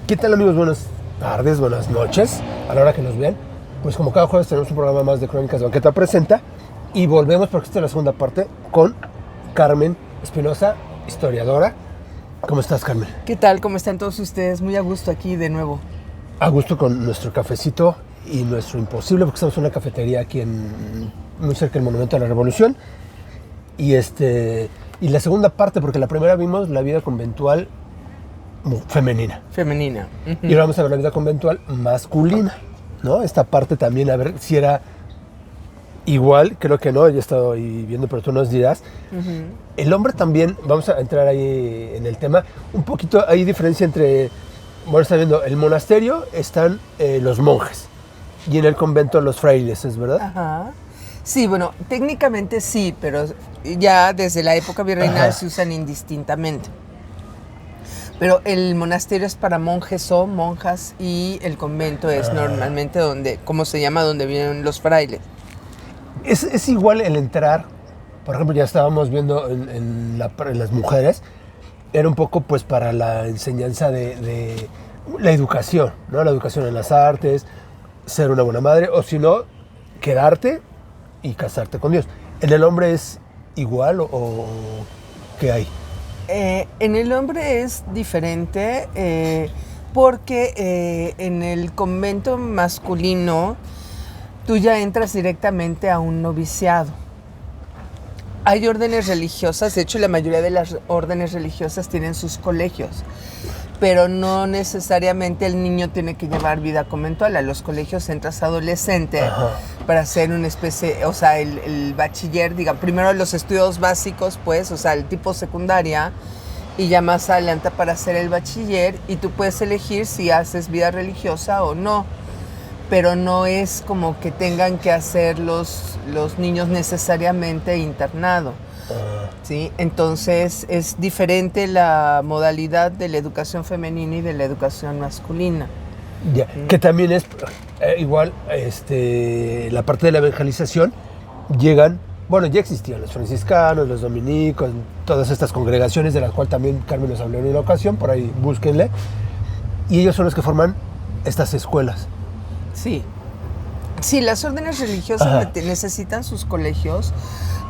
¿Qué tal, amigos? Buenas tardes, buenas noches, a la hora que nos vean. Pues como cada jueves tenemos un programa más de Crónicas de Banqueta Presenta y volvemos porque esta es la segunda parte con Carmen Espinosa, historiadora. ¿Cómo estás, Carmen? ¿Qué tal? ¿Cómo están todos ustedes? Muy a gusto aquí de nuevo. A gusto con nuestro cafecito y nuestro imposible, porque estamos en una cafetería aquí muy cerca del Monumento a la Revolución. Y la segunda parte, porque la primera vimos la vida conventual femenina. Femenina. Uh-huh. Y ahora vamos a ver la vida conventual masculina, ¿no? Esta parte también, a ver si era igual, creo que no, yo he estado ahí viendo, pero tú nos dirás. Uh-huh. El hombre también, vamos a entrar ahí en el tema, un poquito hay diferencia entre, bueno, está viendo, el monasterio están los monjes y en el convento los frailes, ¿es verdad? Ajá. Sí, bueno, técnicamente sí, pero ya desde la época virreinal se usan indistintamente. Pero el monasterio es para monjes o monjas y el convento es normalmente donde, ¿cómo se llama? Donde vienen los frailes. Es igual el entrar, por ejemplo, ya estábamos viendo en las mujeres, era un poco pues para la enseñanza de la educación, ¿no? La educación en las artes, ser una buena madre, o si no, quedarte y casarte con Dios. ¿En el hombre es igual o qué hay? En el hombre es diferente porque en el convento masculino tú ya entras directamente a un noviciado. Hay órdenes religiosas, de hecho la mayoría de las órdenes religiosas tienen sus colegios, pero no necesariamente el niño tiene que llevar vida conventual. A los colegios entras adolescente para hacer una especie, o sea, el bachiller, diga, primero los estudios básicos, pues, o sea, el tipo secundaria, y ya más adelante para hacer el bachiller, y tú puedes elegir si haces vida religiosa o no, pero no es como que tengan que hacer los niños necesariamente internado. ¿Sí? Entonces es diferente la modalidad de la educación femenina y de la educación masculina. Ya, que también es igual la parte de la evangelización, llegan, bueno, ya existían los franciscanos, los dominicos, todas estas congregaciones de las cuales también Carmen nos habló en una ocasión, por ahí búsquenle, y ellos son los que forman estas escuelas. Sí, las órdenes religiosas necesitan sus colegios,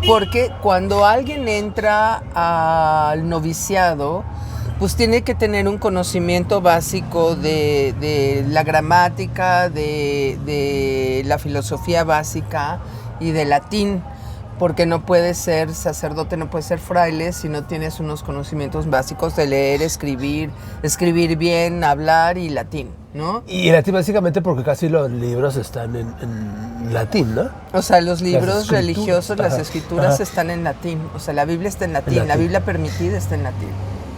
porque cuando alguien entra al noviciado, pues tiene que tener un conocimiento básico de la gramática, de la filosofía básica y de latín, porque no puedes ser sacerdote, no puedes ser fraile si no tienes unos conocimientos básicos de leer, escribir bien, hablar y latín, ¿no? Y el latín básicamente porque casi los libros están en latín, ¿no? O sea, los libros religiosos, las escrituras están en latín. O sea, la Biblia está en latín, la Biblia permitida está en latín.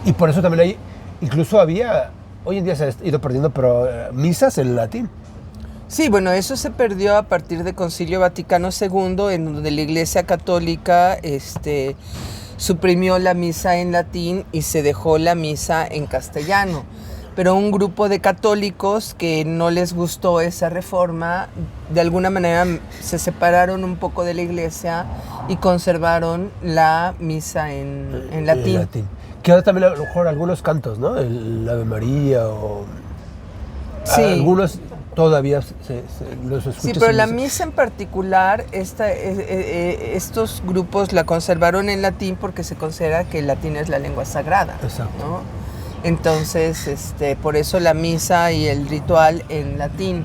Y por eso también hay, incluso había, hoy en día se ha ido perdiendo, pero misas en latín. Sí, bueno, eso se perdió a partir del Concilio Vaticano II, en donde la Iglesia Católica suprimió la misa en latín y se dejó la misa en castellano. Pero un grupo de católicos que no les gustó esa reforma, de alguna manera se separaron un poco de la Iglesia y conservaron la misa en latín. En latín. Que ahora también a lo mejor algunos cantos, ¿no? El Ave María o... Sí. Algunos todavía los escuchas. Sí, pero la misa en particular, estos grupos la conservaron en latín porque se considera que el latín es la lengua sagrada. Exacto. ¿No? Entonces, por eso la misa y el ritual en latín.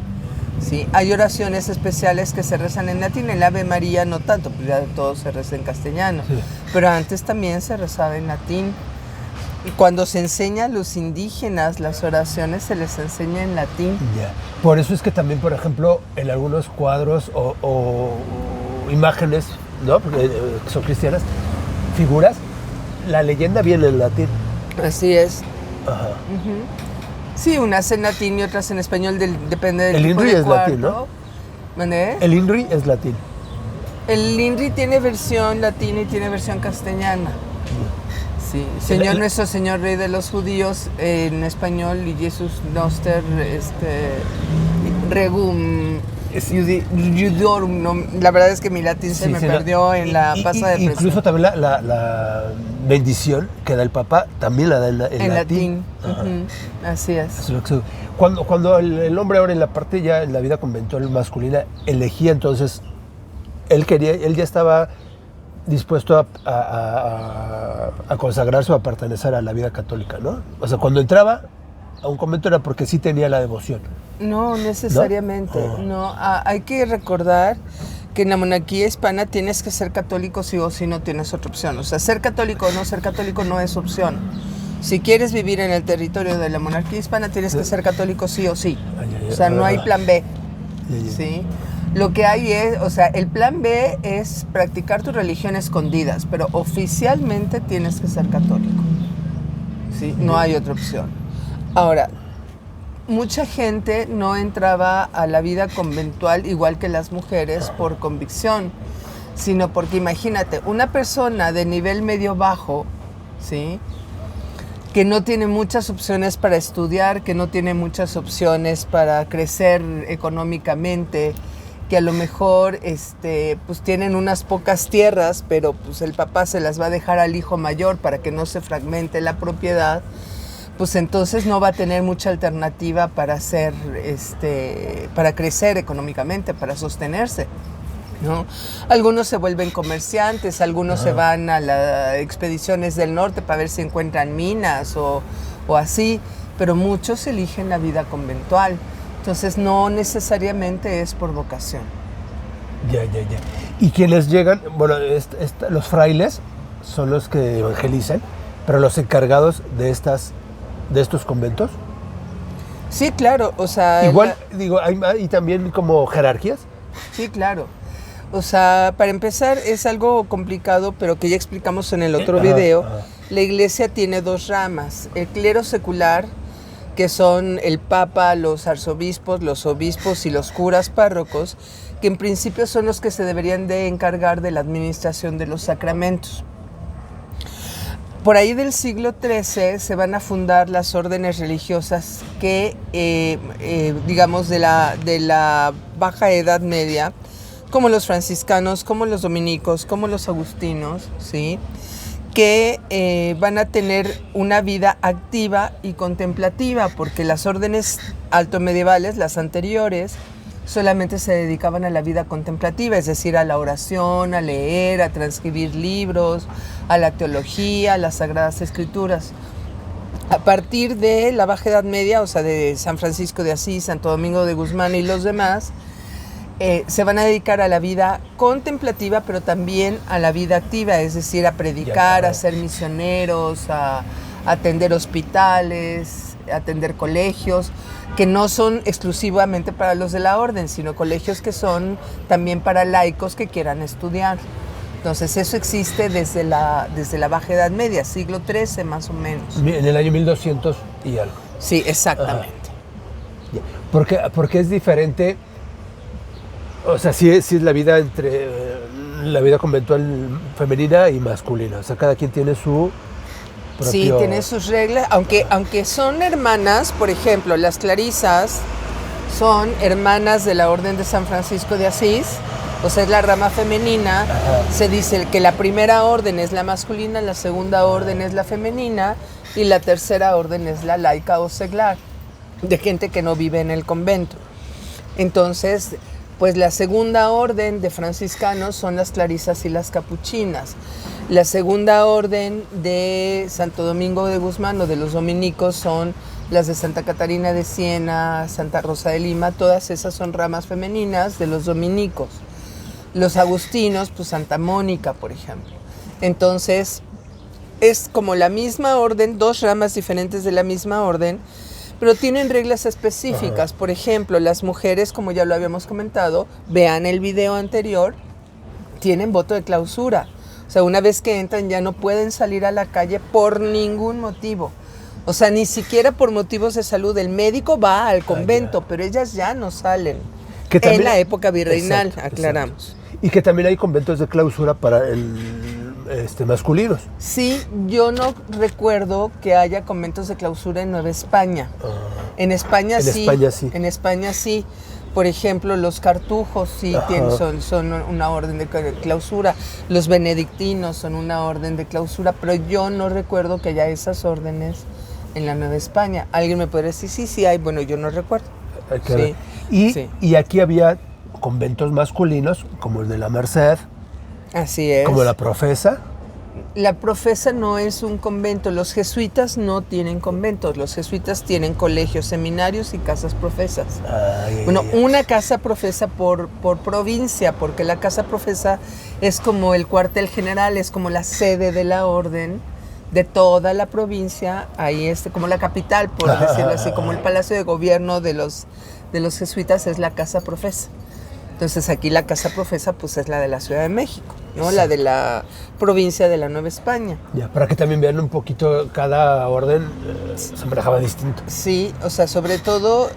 Sí, hay oraciones especiales que se rezan en latín, el Ave María no tanto, pues ya todo se reza en castellano. Sí. Pero antes también se rezaba en latín. Cuando se enseña a los indígenas las oraciones, se les enseña en latín. Yeah. Por eso es que también, por ejemplo, en algunos cuadros o imágenes, ¿no? Porque son cristianas, figuras, la leyenda viene en latín. Así es. Ajá. Uh-huh. Sí, unas en latín y otras en español, depende del tipo de cuadro. El INRI es latín, ¿no? ¿Mané? El INRI es latín. El INRI tiene versión latina y tiene versión castellana. Sí, Señor nuestro, Señor Rey de los Judíos, en español, y Jesús Noster, Regum, Judiorum, no, la verdad es que mi latín se me perdió en la pasa de presión. Incluso también la bendición que da el Papa, también la da en latín. Uh-huh. Así es. Cuando el hombre ahora en la parte ya en la vida conventual masculina elegía, entonces él ya estaba dispuesto a consagrarse o a pertenecer a la vida católica, ¿no? O sea, cuando entraba a un convento era porque sí tenía la devoción. No, necesariamente. No, hay que recordar que en la monarquía hispana tienes que ser católico sí o sí, no tienes otra opción. O sea, ser católico o no ser católico no es opción. Si quieres vivir en el territorio de la monarquía hispana, tienes que ser católico sí o sí. O sea, no hay plan B. ¿Sí? Lo que hay es, o sea, el plan B es practicar tu religión escondidas, pero oficialmente tienes que ser católico. ¿Sí? No hay otra opción. Ahora, mucha gente no entraba a la vida conventual igual que las mujeres por convicción, sino porque imagínate, una persona de nivel medio bajo, ¿sí?, que no tiene muchas opciones para estudiar, que no tiene muchas opciones para crecer económicamente, que a lo mejor pues tienen unas pocas tierras, pero pues el papá se las va a dejar al hijo mayor para que no se fragmente la propiedad, pues entonces no va a tener mucha alternativa para para crecer económicamente, para sostenerse, ¿no? Algunos se vuelven comerciantes, algunos se van a las expediciones del norte para ver si encuentran minas o así, pero muchos eligen la vida conventual. Entonces no necesariamente es por vocación. Ya. Y quienes llegan, bueno, los frailes son los que evangelizan, pero los encargados de estos conventos. Sí, claro, o sea... Igual, digo, hay también como jerarquías. Sí, claro. O sea, para empezar es algo complicado, pero que ya explicamos en el otro video. La iglesia tiene dos ramas. El clero secular, que son el papa, los arzobispos, los obispos y los curas párrocos, que en principio son los que se deberían de encargar de la administración de los sacramentos. Por ahí del siglo XIII se van a fundar las órdenes religiosas que, digamos, de la Baja Edad Media, como los franciscanos, como los dominicos, como los agustinos, ¿sí?, que van a tener una vida activa y contemplativa, porque las órdenes altomedievales, las anteriores, solamente se dedicaban a la vida contemplativa, es decir, a la oración, a leer, a transcribir libros, a la teología, a las Sagradas Escrituras. A partir de la Baja Edad Media, o sea, de San Francisco de Asís, Santo Domingo de Guzmán y los demás, se van a dedicar a la vida contemplativa, pero también a la vida activa, es decir, a predicar, a ser misioneros, a atender hospitales, a atender colegios, que no son exclusivamente para los de la orden, sino colegios que son también para laicos que quieran estudiar. Entonces eso existe desde la Baja Edad Media, siglo XIII más o menos. En el año 1200 y algo. Sí, exactamente. Porque es diferente, o sea, sí es la vida entre la vida conventual femenina y masculina, o sea, cada quien tiene su propio... Sí, tiene sus reglas, aunque son hermanas, por ejemplo, las clarisas son hermanas de la Orden de San Francisco de Asís, o sea, es la rama femenina. Se dice que la primera orden es la masculina, la segunda orden es la femenina y la tercera orden es la laica o seglar, de gente que no vive en el convento. Entonces, pues la segunda orden de franciscanos son las clarisas y las capuchinas. La segunda orden de Santo Domingo de Guzmán o de los dominicos son las de Santa Catarina de Siena, Santa Rosa de Lima, todas esas son ramas femeninas de los dominicos. Los agustinos, pues Santa Mónica, por ejemplo. Entonces, es como la misma orden, dos ramas diferentes de la misma orden, pero tienen reglas específicas. Por ejemplo, las mujeres, como ya lo habíamos comentado, vean el video anterior, tienen voto de clausura. O sea, una vez que entran ya no pueden salir a la calle por ningún motivo. O sea, ni siquiera por motivos de salud. El médico va al convento, pero ellas ya no salen. Que también, en la época virreinal, exacto, aclaramos. Exacto. Y que también hay conventos de clausura para masculinos. Sí, yo no recuerdo que haya conventos de clausura en Nueva España. En España sí. En España sí. Por ejemplo, los cartujos sí son una orden de clausura, los benedictinos son una orden de clausura, pero yo no recuerdo que haya esas órdenes en la Nueva España. ¿Alguien me puede decir? Sí hay, bueno, yo no recuerdo. Okay. Y aquí había conventos masculinos, como el de la Merced. Así es. Como la Profesa. La Profesa no es un convento, los jesuitas no tienen conventos, los jesuitas tienen colegios, seminarios y casas profesas. Una casa profesa por provincia, porque la casa profesa es como el cuartel general, es como la sede de la orden de toda la provincia, ahí como la capital, por decirlo así, como el palacio de gobierno de los jesuitas es la casa profesa. Entonces aquí la casa profesa pues es la de la Ciudad de México, ¿no? Exacto. La de la provincia de la Nueva España. Ya, para que también vean un poquito, cada orden se manejaba distinto. Sí, o sea, sobre todo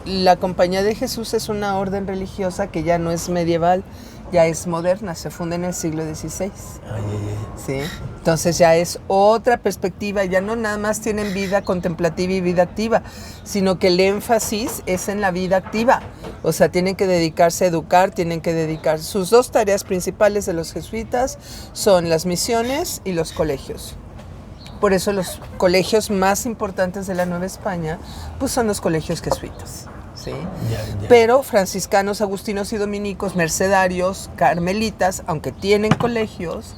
la Compañía de Jesús es una orden religiosa que ya no es medieval, ya es moderna, se funda en el siglo XVI. ¿Sí? Entonces ya es otra perspectiva, ya no nada más tienen vida contemplativa y vida activa, sino que el énfasis es en la vida activa. O sea, tienen que dedicarse a educar, tienen que dedicar. Sus dos tareas principales de los jesuitas son las misiones y los colegios. Por eso los colegios más importantes de la Nueva España pues son los colegios jesuitas. ¿Sí? Ya. Pero franciscanos, agustinos y dominicos, mercedarios, carmelitas, aunque tienen colegios,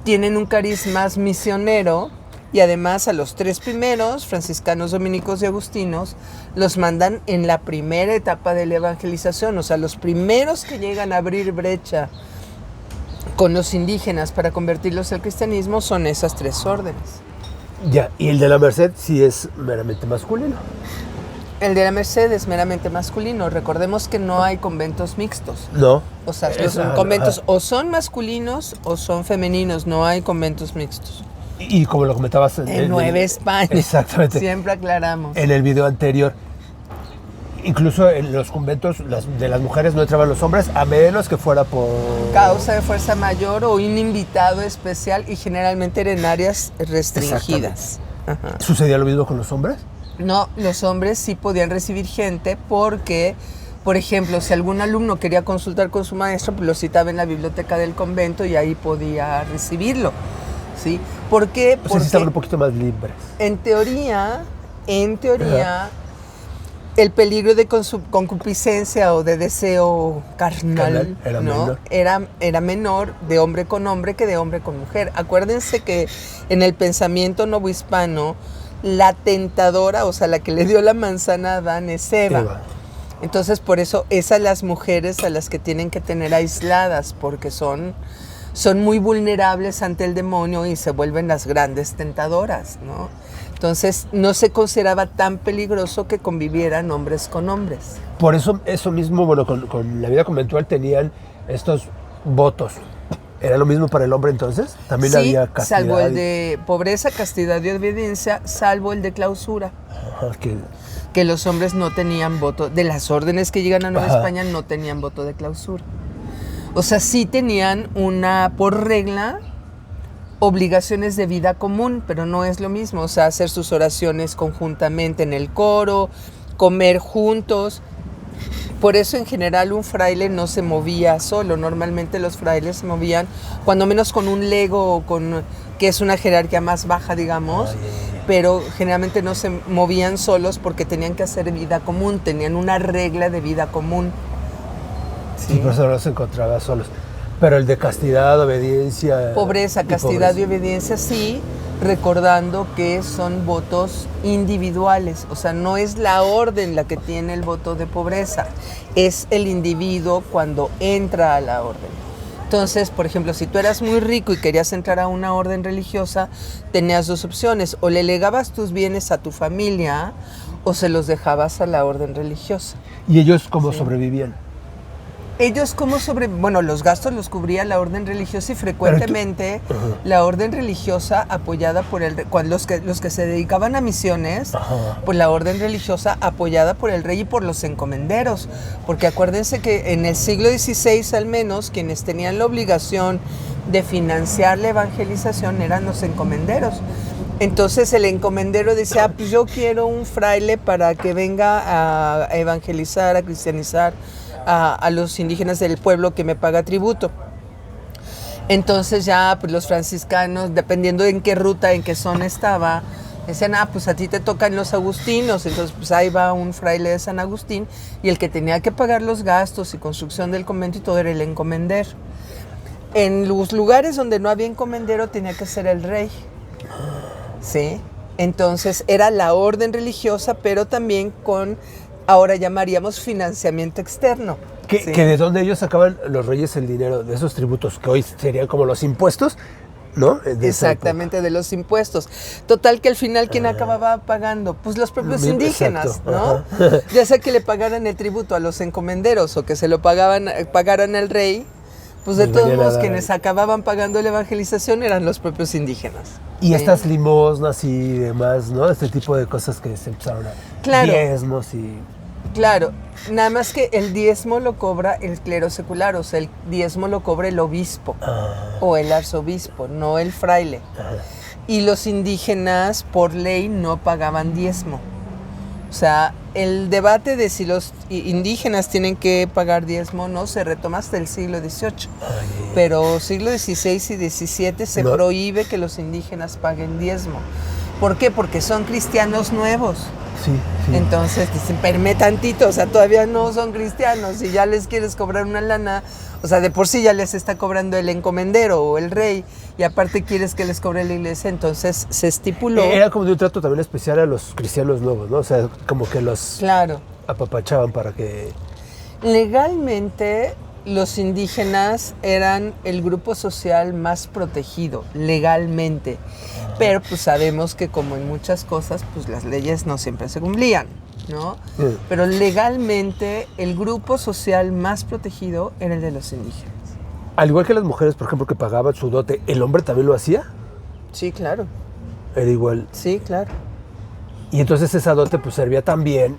tienen un cariz más misionero y además a los tres primeros, franciscanos, dominicos y agustinos, los mandan en la primera etapa de la evangelización, o sea, los primeros que llegan a abrir brecha con los indígenas para convertirlos al cristianismo son esas tres órdenes. Ya, y el de la Merced sí es meramente masculino. El de la Merced es meramente masculino. Recordemos que no hay conventos mixtos. No. O sea, los conventos o son masculinos o son femeninos. No hay conventos mixtos. Y como lo comentabas en Nueva España. Exactamente. Siempre aclaramos. En el video anterior. Incluso en los conventos de las mujeres no entraban los hombres, a menos que fuera por causa de fuerza mayor o un invitado especial, y generalmente eran en áreas restringidas. ¿Sucedía lo mismo con los hombres? No, los hombres sí podían recibir gente porque, por ejemplo, si algún alumno quería consultar con su maestro, pues lo citaba en la biblioteca del convento y ahí podía recibirlo, ¿sí? ¿Por qué? Porque estaban un poquito más libres. En teoría, el peligro de concupiscencia o de deseo carnal era, ¿no? menor. Era menor de hombre con hombre que de hombre con mujer. Acuérdense que en el pensamiento novohispano, la tentadora, o sea, la que le dio la manzana a Adán es Eva. Entonces, por eso es a las mujeres a las que tienen que tener aisladas, porque son muy vulnerables ante el demonio y se vuelven las grandes tentadoras, ¿no? Entonces, no se consideraba tan peligroso que convivieran hombres con hombres. Por eso mismo, bueno, con la vida conventual tenían estos votos. ¿Era lo mismo para el hombre entonces? También sí, había castidad. Salvo el de pobreza, castidad y obediencia, salvo el de clausura. Que los hombres no tenían voto. De las órdenes que llegan a Nueva España no tenían voto de clausura. O sea, sí tenían por regla, obligaciones de vida común, pero no es lo mismo. O sea, hacer sus oraciones conjuntamente en el coro, comer juntos. Por eso en general un fraile no se movía solo. Normalmente los frailes se movían cuando menos con un lego, que es una jerarquía más baja, digamos, pero generalmente no se movían solos porque tenían que hacer vida común, tenían una regla de vida común. Sí, por eso no se encontraba solos. Pero el de castidad, obediencia... Pobreza, castidad y obediencia, sí, recordando que son votos individuales. O sea, no es la orden la que tiene el voto de pobreza, es el individuo cuando entra a la orden. Entonces, por ejemplo, si tú eras muy rico y querías entrar a una orden religiosa, tenías dos opciones: o le legabas tus bienes a tu familia o se los dejabas a la orden religiosa. ¿Y ellos cómo sobrevivían? Ellos bueno, los gastos los cubría la orden religiosa y frecuentemente la orden religiosa apoyada por los que se dedicaban a misiones, pues la orden religiosa apoyada por el rey y por los encomenderos, porque acuérdense que en el siglo XVI al menos quienes tenían la obligación de financiar la evangelización eran los encomenderos. Entonces el encomendero decía, pues yo quiero un fraile para que venga a evangelizar, a cristianizar a los indígenas del pueblo que me paga tributo. Entonces ya pues los franciscanos, dependiendo en qué ruta, en qué zona estaba, decían, pues a ti te tocan los agustinos. Entonces pues ahí va un fraile de San Agustín, y el que tenía que pagar los gastos y construcción del convento y todo era el encomendero. En los lugares donde no había encomendero tenía que ser el rey. ¿Sí? Entonces era la orden religiosa, pero también con, ahora llamaríamos financiamiento externo. Que de dónde ellos sacaban los reyes el dinero de esos tributos, que hoy serían como los impuestos, ¿no? Exactamente, de los impuestos. Total que al final, ¿quién acababa pagando? Pues los propios indígenas, ¿no? Ya sea que le pagaran el tributo a los encomenderos o que se lo pagaran al rey, pues de todos modos quienes acababan pagando la evangelización eran los propios indígenas. Y estas limosnas y demás, ¿no? Este tipo de cosas que se empezaron a... Claro. Diezmos y... Claro, nada más que el diezmo lo cobra el clero secular, o sea, el diezmo lo cobra el obispo o el arzobispo, no el fraile. Y los indígenas, por ley, no pagaban diezmo. O sea, el debate de si los indígenas tienen que pagar diezmo no se retoma hasta el siglo XVIII. Pero siglo XVI y XVII se prohíbe que los indígenas paguen diezmo. ¿Por qué? Porque son cristianos nuevos. Sí. Entonces dicen, espérame tantito, o sea, todavía no son cristianos y ya les quieres cobrar una lana, o sea, de por sí ya les está cobrando el encomendero o el rey, y aparte quieres que les cobre la iglesia. Entonces se estipuló... Era como de un trato también especial a los cristianos nuevos, ¿no? O sea, como que los apapachaban para que... Legalmente, los indígenas eran el grupo social más protegido, legalmente. Pero pues sabemos que como en muchas cosas, pues las leyes no siempre se cumplían, ¿no? Pero legalmente el grupo social más protegido era el de los indígenas. Al igual que las mujeres, por ejemplo, que pagaban su dote, ¿el hombre también lo hacía? Sí, claro. Era igual. Sí, claro. Y entonces esa dote pues servía también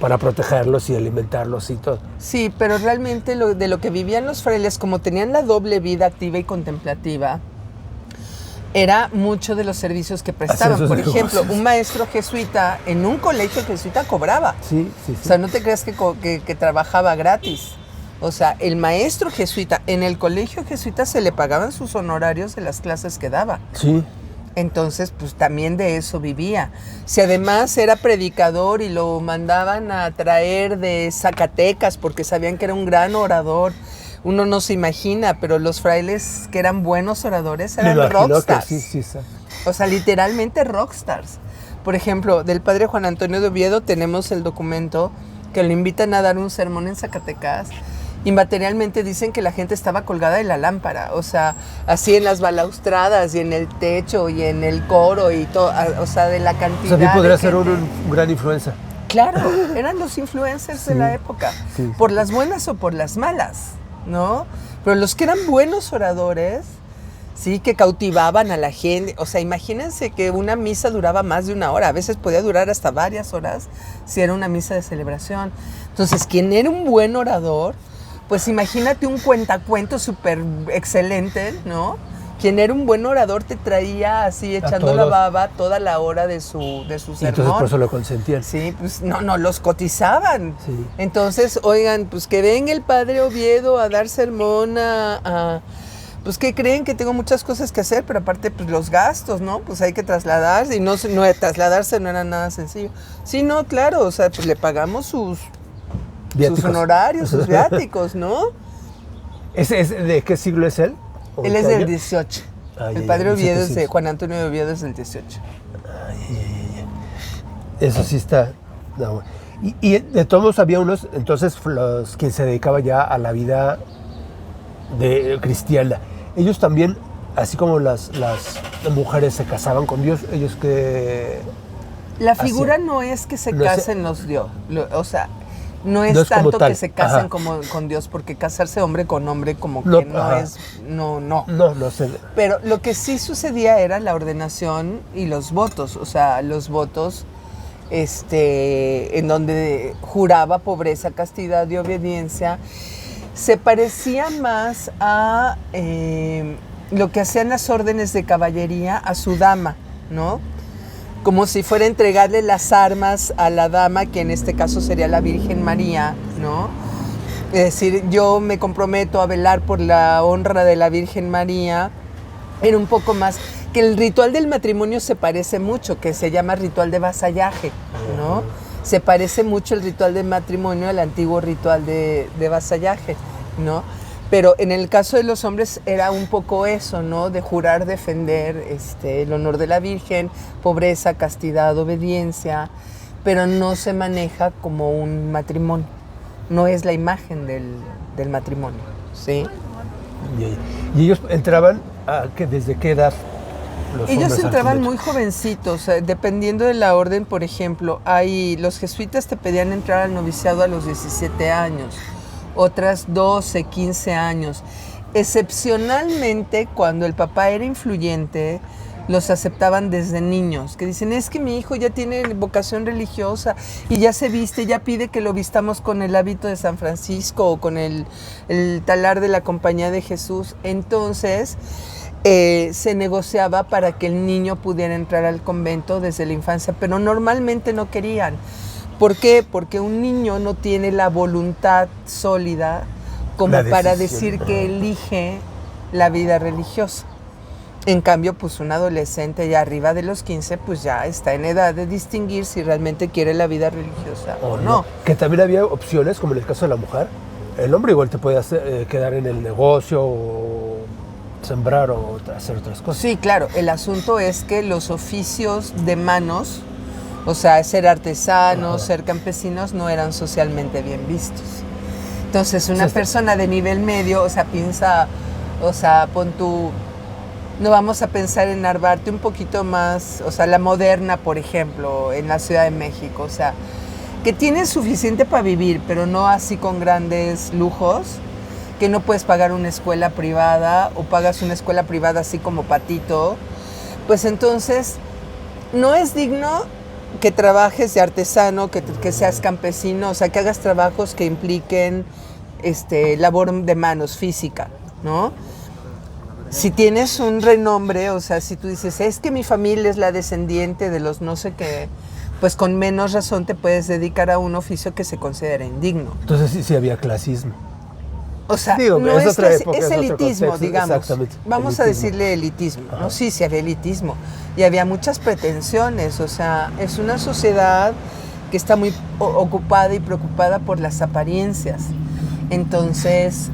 para protegerlos y alimentarlos y todo. Sí, pero realmente de lo que vivían los frailes, como tenían la doble vida activa y contemplativa, era mucho de los servicios que prestaban. Por ejemplo, un maestro jesuita en un colegio jesuita cobraba. Sí. O sea, no te creas que trabajaba gratis. O sea, el maestro jesuita, en el colegio jesuita se le pagaban sus honorarios de las clases que daba. Sí. Entonces, pues también de eso vivía. Si además era predicador y lo mandaban a traer de Zacatecas porque sabían que era un gran orador, uno no se imagina, pero los frailes que eran buenos oradores eran rockstars. Sí. O sea, literalmente rockstars. Por ejemplo, del padre Juan Antonio de Oviedo tenemos el documento que lo invitan a dar un sermón en Zacatecas. Y materialmente dicen que la gente estaba colgada de la lámpara, o sea, así en las balaustradas y en el techo y en el coro y todo, o sea, de la cantidad. O sea, sí podría ser un gran influencer. Claro, eran los influencers de la época, por las buenas o por las malas, ¿no? Pero los que eran buenos oradores, sí, que cautivaban a la gente. O sea, imagínense que una misa duraba más de una hora, a veces podía durar hasta varias horas si era una misa de celebración. Entonces, quien era un buen orador, pues imagínate un cuentacuentos súper excelente, ¿no? Quien era un buen orador te traía así echando la baba toda la hora de su sermón. Y entonces por eso lo consentían. Sí, pues no, los cotizaban. Sí. Entonces, oigan, pues que venga el padre Oviedo a dar sermón pues que creen que tengo muchas cosas que hacer, pero aparte pues los gastos, ¿no? Pues hay que trasladarse, y no trasladarse no era nada sencillo. Sí, no, claro, o sea, pues le pagamos sus honorarios, sus viáticos, ¿no? ¿De qué siglo es él? Él es del 18. El padre Oviedo es de Juan Antonio de Oviedo, es del 18. Eso sí está... No. Y de todos había unos, entonces, quien se dedicaba ya a la vida de cristiana. Ellos también, así como las mujeres se casaban con Dios, ellos que... La figura no es que se casen los Dios, o sea... No es tanto que se casen como con Dios, porque casarse hombre con hombre como que no es... No. No sé. Pero lo que sí sucedía era la ordenación y los votos. O sea, los votos en donde juraba pobreza, castidad y obediencia. Se parecía más a lo que hacían las órdenes de caballería a su dama. ¿no? Como si fuera a entregarle las armas a la dama, que en este caso sería la Virgen María, ¿no? Es decir, yo me comprometo a velar por la honra de la Virgen María. Era un poco más, que el ritual del matrimonio se parece mucho, que se llama ritual de vasallaje, ¿no? Se parece mucho el ritual del matrimonio al antiguo ritual de vasallaje, ¿no? Pero en el caso de los hombres era un poco eso, ¿no? De jurar defender el honor de la Virgen, pobreza, castidad, obediencia, pero no se maneja como un matrimonio. No es la imagen del matrimonio, ¿sí? ¿Y ellos entraban desde qué edad? Ellos entraban muy jovencitos, dependiendo de la orden. Por ejemplo, los jesuitas te pedían entrar al noviciado a los 17 años, otras 12, 15 años. Excepcionalmente, cuando el papá era influyente, los aceptaban desde niños, que dicen, es que mi hijo ya tiene vocación religiosa y ya se viste, ya pide que lo vistamos con el hábito de San Francisco o con el talar de la Compañía de Jesús. Entonces, se negociaba para que el niño pudiera entrar al convento desde la infancia, pero normalmente no querían. ¿Por qué? Porque un niño no tiene la voluntad sólida como para decir que elige la vida religiosa. En cambio, pues un adolescente ya arriba de los 15, pues ya está en edad de distinguir si realmente quiere la vida religiosa o no. Que también había opciones, como en el caso de la mujer. El hombre igual te podía quedar en el negocio o sembrar o hacer otras cosas. Sí, claro. El asunto es que los oficios de manos, o sea, ser artesanos, ser campesinos, no eran socialmente bien vistos. Entonces, una persona de nivel medio, o sea, piensa, o sea, pon tú... No vamos a pensar en Narvarte un poquito más, o sea, la Moderna, por ejemplo, en la Ciudad de México, o sea, que tienes suficiente para vivir, pero no así con grandes lujos, que no puedes pagar una escuela privada o pagas una escuela privada así como patito, pues entonces no es digno que trabajes de artesano, que seas campesino, o sea, que hagas trabajos que impliquen labor de manos física, ¿no? Si tienes un renombre, o sea, si tú dices, es que mi familia es la descendiente de los no sé qué, pues con menos razón te puedes dedicar a un oficio que se considera indigno. Entonces sí había clasismo. O sea, digo, no es, época, es elitismo, contexto, digamos. Exactamente. Vamos a decirle elitismo, ¿no? Sí, sí había elitismo. Y había muchas pretensiones, o sea, es una sociedad que está muy ocupada y preocupada por las apariencias. Entonces,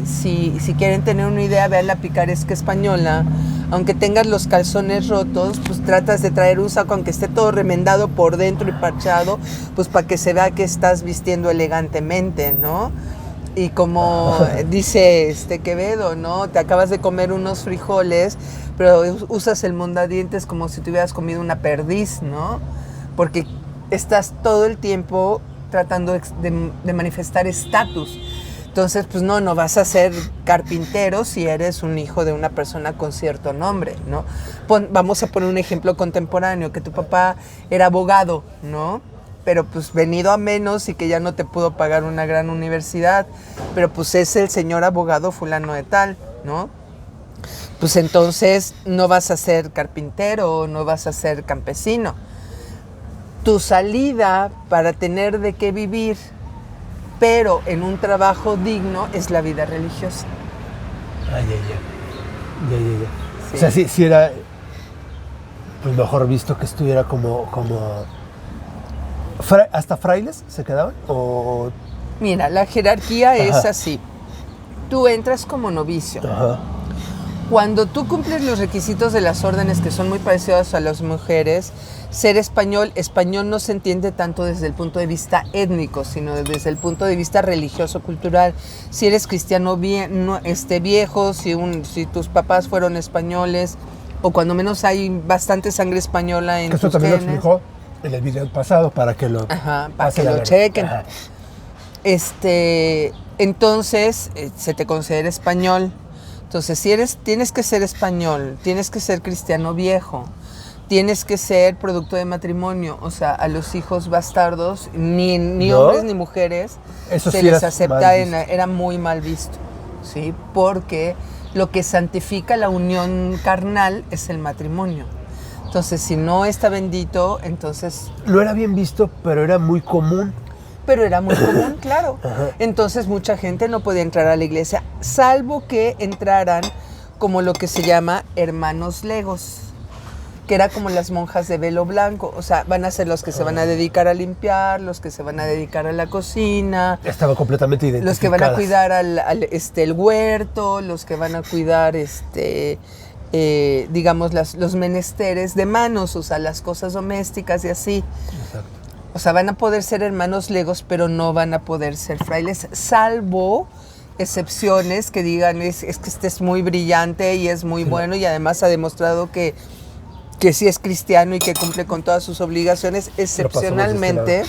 si quieren tener una idea, vean la picaresca española. Aunque tengas los calzones rotos, pues tratas de traer un saco, aunque esté todo remendado por dentro y parchado, pues para que se vea que estás vistiendo elegantemente, ¿no? Y como dice Quevedo, ¿no? Te acabas de comer unos frijoles, pero usas el mondadientes como si te hubieras comido una perdiz, ¿no? Porque estás todo el tiempo tratando de manifestar estatus. Entonces, pues no vas a ser carpintero si eres un hijo de una persona con cierto nombre, ¿no? Vamos a poner un ejemplo contemporáneo, que tu papá era abogado, ¿no? Pero pues venido a menos y que ya no te pudo pagar una gran universidad, pero pues es el señor abogado fulano de tal, ¿no? Pues entonces no vas a ser carpintero, no vas a ser campesino. Tu salida para tener de qué vivir, pero en un trabajo digno, es la vida religiosa. Ya. Sí. O sea, sí era pues mejor visto que estuviera como ¿hasta frailes se quedaban? ¿O? Mira, la jerarquía es así. Tú entras como novicio. Ajá. Cuando tú cumples los requisitos de las órdenes, que son muy parecidos a las mujeres, ser español no se entiende tanto desde el punto de vista étnico, sino desde el punto de vista religioso-cultural. Si eres cristiano viejo, si tus papás fueron españoles, o cuando menos hay bastante sangre española en tus genes. Eso también lo explicó en el video pasado, para que lo chequen. Ajá. Entonces, se te considera español. Entonces, tienes que ser español, tienes que ser cristiano viejo, tienes que ser producto de matrimonio. O sea, a los hijos bastardos, ni ¿no? Hombres ni mujeres, eso se sí les acepta, era muy mal visto, ¿sí? Porque lo que santifica la unión carnal es el matrimonio. Entonces, si no está bendito, entonces... No era bien visto, pero era muy común. Pero era muy común, claro. Ajá. Entonces, mucha gente no podía entrar a la iglesia, salvo que entraran como lo que se llama hermanos legos, que era como las monjas de velo blanco. O sea, van a ser los que se van a dedicar a limpiar, los que se van a dedicar a la cocina. Estaba completamente identificada. Los que van a cuidar el huerto, los que van a cuidar, digamos, los menesteres de manos, o sea, las cosas domésticas y así. Exacto. O sea, van a poder ser hermanos legos, pero no van a poder ser frailes, salvo excepciones que digan, es que este es muy brillante y es muy bueno y además ha demostrado que sí es cristiano y que cumple con todas sus obligaciones. Excepcionalmente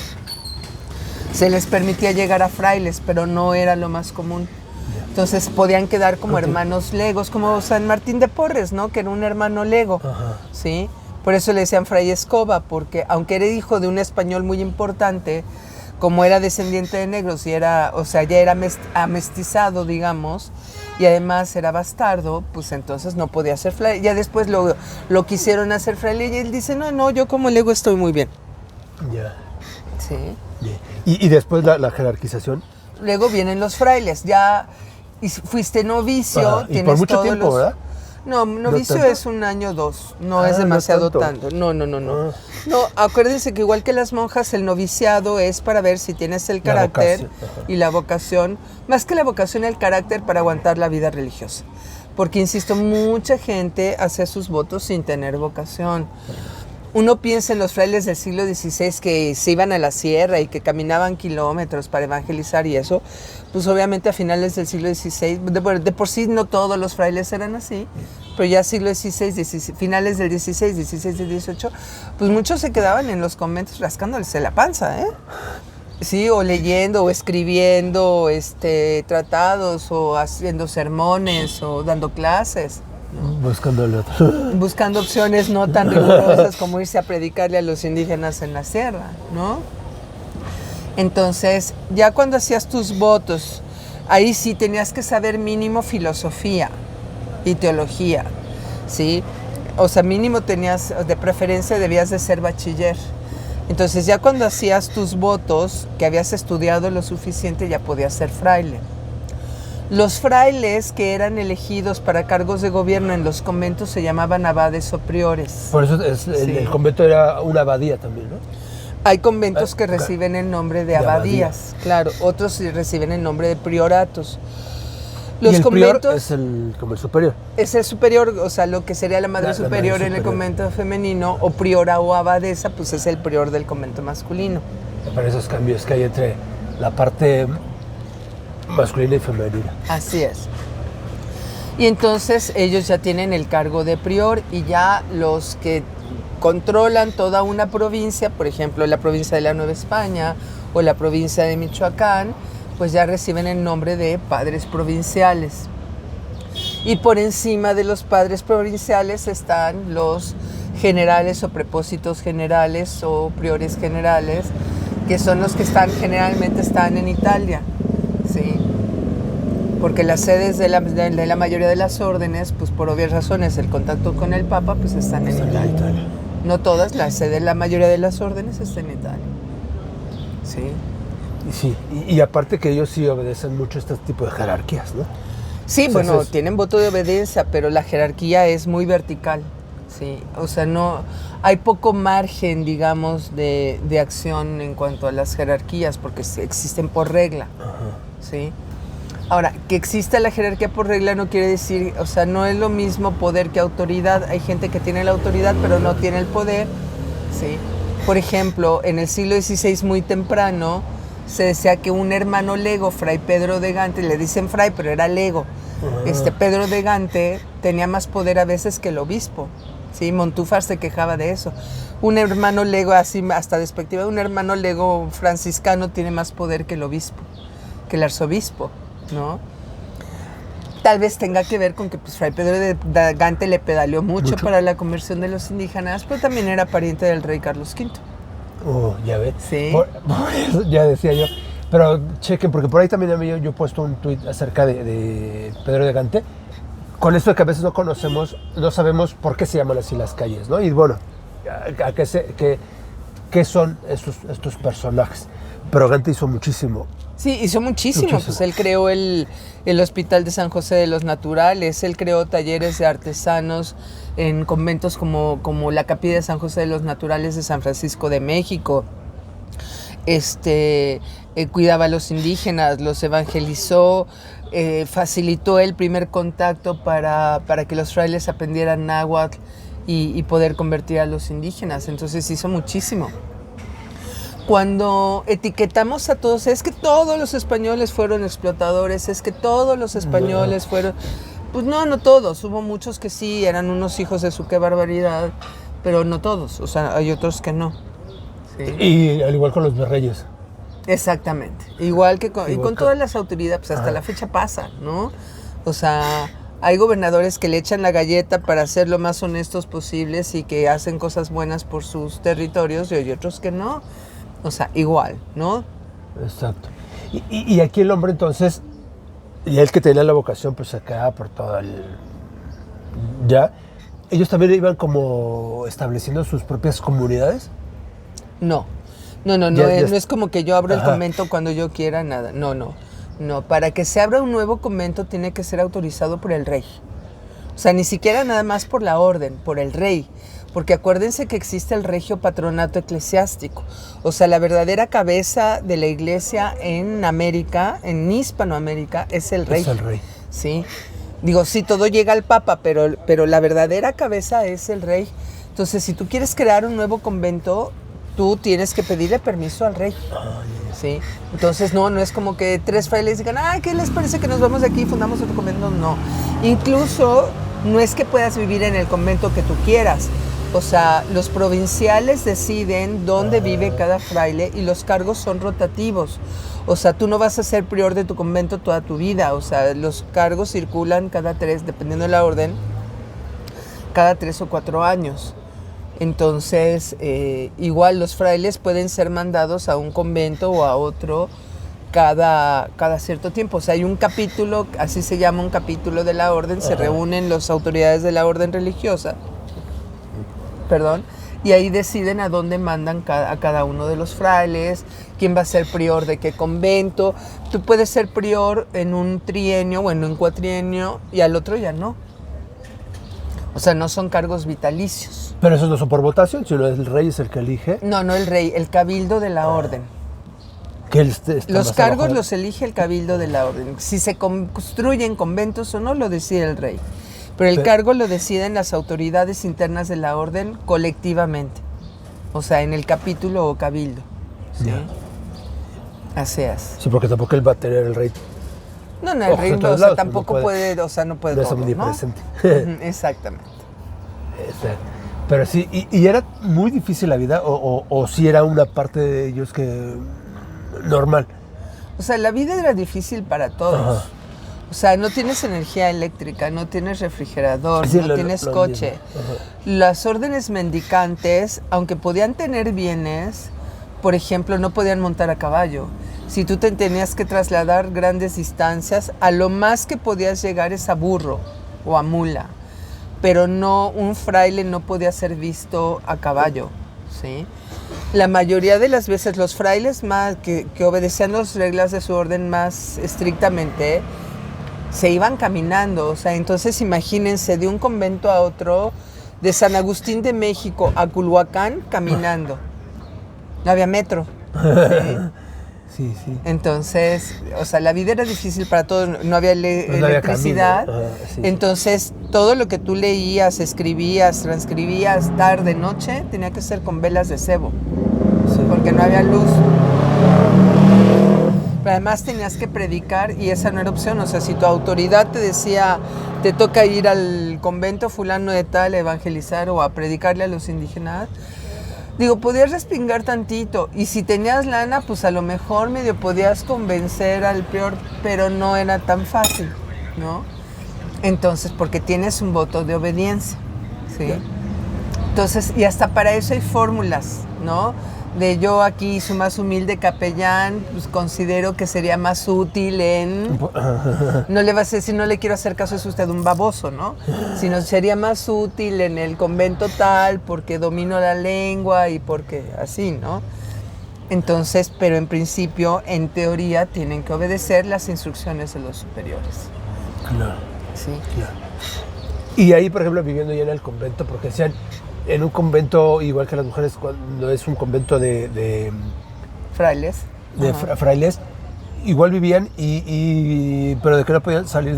se les permitía llegar a frailes, pero no era lo más común. Entonces podían quedar como hermanos legos, como San Martín de Porres, ¿no? Que era un hermano lego, ¿sí? Por eso le decían Fray Escoba, porque aunque era hijo de un español muy importante, como era descendiente de negros y era, o sea, ya era amestizado, digamos, y además era bastardo, pues entonces no podía ser fraile. Ya después lo quisieron hacer fraile y él dice, no, yo como lego estoy muy bien. Ya. Sí. Yeah. Y después la jerarquización. Luego vienen los frailes, ya fuiste novicio, Y por mucho tiempo, ¿verdad? No, novicio ¿No tanto? es un año o dos, no es demasiado no tanto. tanto. No. No, acuérdense que igual que las monjas, el noviciado es para ver si tienes el carácter y la vocación, más que la vocación, el carácter para aguantar la vida religiosa. Porque, insisto, mucha gente hace sus votos sin tener vocación. Uno piensa en los frailes del siglo XVI que se iban a la sierra y que caminaban kilómetros para evangelizar y eso, pues obviamente a finales del siglo XVI, de por sí no todos los frailes eran así, pero ya siglo XVI, finales del XVI, XVI del XVIII, pues muchos se quedaban en los conventos rascándoles la panza, ¿eh? Sí, o leyendo o escribiendo tratados o haciendo sermones o dando clases. Buscando el otro. Buscando opciones no tan rigurosas como irse a predicarle a los indígenas en la sierra, ¿no? Entonces, ya cuando hacías tus votos, ahí sí tenías que saber mínimo filosofía y teología, ¿sí? O sea, mínimo tenías, de preferencia debías de ser bachiller. Entonces, ya cuando hacías tus votos, que habías estudiado lo suficiente, ya podías ser fraile. Los frailes que eran elegidos para cargos de gobierno en los conventos se llamaban abades o priores. Por eso el convento era una abadía también, ¿no? Hay conventos que reciben el nombre de abadías, claro, otros sí reciben el nombre de prioratos. Los conventos prior es como el superior. Es el superior, o sea, lo que sería la madre superior en el convento femenino, o priora o abadesa, pues es el prior del convento masculino. Para esos cambios que hay entre la parte masculina y femenina. Así es. Y entonces ellos ya tienen el cargo de prior y ya los que controlan toda una provincia, por ejemplo, la provincia de la Nueva España o la provincia de Michoacán, pues ya reciben el nombre de padres provinciales. Y por encima de los padres provinciales están los generales o prepósitos generales o priores generales, que son los que generalmente están en Italia. Sí, porque las sedes de la mayoría de las órdenes, pues por obvias razones, el contacto con el Papa, pues están en Italia. No todas, la sede de la mayoría de las órdenes está en Italia. Sí. Sí, y aparte que ellos sí obedecen mucho este tipo de jerarquías, ¿no? Sí, o sea, bueno, tienen voto de obediencia, pero la jerarquía es muy vertical. Sí, o sea, no hay poco margen, digamos, de acción en cuanto a las jerarquías, porque existen por regla. ¿Sí? Ahora, que exista la jerarquía por regla no quiere decir, o sea, no es lo mismo poder que autoridad. Hay gente que tiene la autoridad pero no tiene el poder, ¿sí? Por ejemplo, en el siglo XVI muy temprano se decía que un hermano lego, Fray Pedro de Gante, le dicen fray pero era lego, Pedro de Gante tenía más poder a veces que el obispo, ¿sí? Montúfar se quejaba de eso. Un hermano lego, así hasta despectiva, un hermano lego franciscano tiene más poder que el obispo, que el arzobispo, ¿no? Tal vez tenga que ver con que pues, Fray Pedro de Gante le pedaleó mucho para la conversión de los indígenas, pero también era pariente del rey Carlos V. Oh, ya ves. Sí. Por eso ya decía yo. Pero chequen, porque por ahí también yo he puesto un tuit acerca de Pedro de Gante, con esto de que a veces no conocemos, no sabemos por qué se llaman así las calles, ¿no? Y bueno, ¿qué son estos personajes? Pero Gante hizo muchísimo. Sí, hizo muchísimo. Pues él creó el Hospital de San José de los Naturales, él creó talleres de artesanos en conventos como la Capilla de San José de los Naturales de San Francisco de México. Cuidaba a los indígenas, los evangelizó, facilitó el primer contacto para que los frailes aprendieran náhuatl y poder convertir a los indígenas. Entonces hizo muchísimo. Cuando etiquetamos a todos, es que todos los españoles fueron explotadores, es que todos los españoles fueron... Pues no todos, hubo muchos que sí, eran unos hijos de su qué barbaridad, pero no todos, o sea, hay otros que no. Sí. Y al igual con los virreyes. Exactamente, igual que con todas las autoridades, pues hasta la fecha pasa, ¿no? O sea, hay gobernadores que le echan la galleta para ser lo más honestos posibles y que hacen cosas buenas por sus territorios y hay otros que no. O sea, igual, ¿no? Exacto. Y aquí el hombre entonces, y él que tenía la vocación pues acá por todo el... Ya, ellos también iban como estableciendo sus propias comunidades. No, no es como que yo abro el convento cuando yo quiera, nada. No, para que se abra un nuevo convento tiene que ser autorizado por el rey. O sea, ni siquiera nada más por la orden, por el rey. Porque acuérdense que existe el regio patronato eclesiástico. O sea, la verdadera cabeza de la iglesia en América, en Hispanoamérica, es el rey. Es el rey. Sí. Digo, sí, todo llega al papa, pero la verdadera cabeza es el rey. Entonces, si tú quieres crear un nuevo convento, tú tienes que pedirle permiso al rey. ¿Sí? Entonces, no es como que tres frailes digan, ¿qué les parece que nos vamos de aquí y fundamos otro convento? No. Incluso, no es que puedas vivir en el convento que tú quieras. O sea, los provinciales deciden dónde vive cada fraile y los cargos son rotativos. O sea, tú no vas a ser prior de tu convento toda tu vida. O sea, los cargos circulan dependiendo de la orden, cada 3 o 4 años. Entonces, igual los frailes pueden ser mandados a un convento o a otro cada cierto tiempo. O sea, hay un capítulo, así se llama un capítulo de la orden, se reúnen las autoridades de la orden religiosa, y ahí deciden a dónde mandan a cada uno de los frailes, quién va a ser prior de qué convento. Tú puedes ser prior en un trienio o en un cuatrienio y al otro ya no. O sea, no son cargos vitalicios. Pero esos no son por votación, sino el rey es el que elige. No el rey, el cabildo de la orden. Que los cargos los elige el cabildo de la orden. Si se construyen conventos o no, lo decide el rey. Pero el cargo lo deciden las autoridades internas de la orden colectivamente. O sea, en el capítulo o cabildo. ¿Sí? Yeah. Así es. Sí, porque tampoco él va a tener el rey. No, el rey, o sea, tampoco puede, o sea, no puede no todo, es omnipresente. ¿no? Exactamente. Pero sí, y era muy difícil la vida, o sí era una parte de ellos que normal. O sea, la vida era difícil para todos. Ajá. O sea, no tienes energía eléctrica, no tienes refrigerador, no tienes coche. Las órdenes mendicantes, aunque podían tener bienes, por ejemplo, no podían montar a caballo. Si tú te tenías que trasladar grandes distancias, a lo más que podías llegar es a burro o a mula. Pero no, un fraile no podía ser visto a caballo, ¿sí? La mayoría de las veces los frailes más que obedecían las reglas de su orden más estrictamente, se iban caminando. O sea, entonces imagínense, de un convento a otro, de San Agustín de México a Culhuacán, caminando. No había metro. Sí. Entonces, o sea, la vida era difícil para todos, no había electricidad. Sí. Entonces, todo lo que tú leías, escribías, transcribías, tarde, noche, tenía que ser con velas de cebo, porque no había luz. Pero además tenías que predicar y esa no era opción. O sea, si tu autoridad te decía, te toca ir al convento fulano de tal a evangelizar o a predicarle a los indígenas, digo, podías respingar tantito. Y si tenías lana, pues a lo mejor medio podías convencer al prior, pero no era tan fácil, ¿no? Entonces, porque tienes un voto de obediencia, ¿sí? Entonces, y hasta para eso hay fórmulas. ¿no? De yo aquí, su más humilde capellán, pues considero que sería más útil en... No le vas a decir, no le quiero hacer caso, es usted un baboso, ¿no? Sino sería más útil en el convento tal, porque domino la lengua y porque así, ¿no? Entonces, pero en principio, en teoría, tienen que obedecer las instrucciones de los superiores. Claro. Sí. Claro. Y ahí, por ejemplo, viviendo ya en el convento, porque decían, en un convento, igual que las mujeres, cuando es un convento de Frailes. frailes, igual vivían, pero de que no podían salir